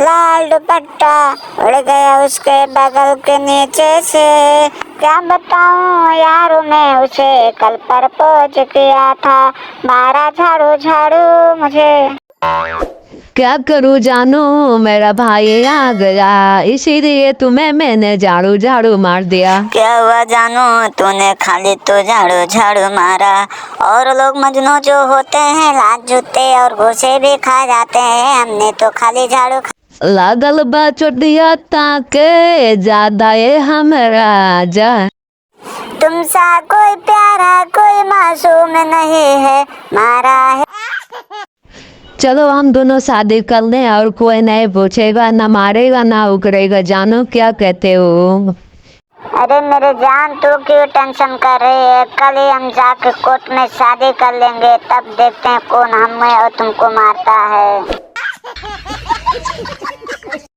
लाल दुपट्टा उड़ गया उसके बगल के नीचे से। क्या बताऊं यार मैं उसे कल प्रपोज किया था, मारा झाड़ू झाड़ू मुझे। क्या करूं जानू मेरा भाई आ गया, इसीलिए तुम्हें मैंने झाड़ू झाड़ू मार दिया। क्या हुआ जानू तूने खाली तो झाड़ू झाड़ू मारा, और लोग मजनू जो होते हैं लात जूते और घूसे भी खा जाते हैं, हमने तो खाली झाड़ू। लागल बा चोटिया ताके ज्यादा ये हमारा जा। तुमसा कोई प्यारा कोई मासूम नहीं है, मारा है। चलो हम दोनों शादी कर लें और कोई नहीं पूछेगा, ना मारेगा ना उकरेगा। जानो क्या कहते हो? अरे मेरे जान तू क्यों टेंशन कर रही है, कल ही हम जाके कोर्ट में शादी कर लेंगे, तब देखते हैं कौन हमें और तुमको मारता है।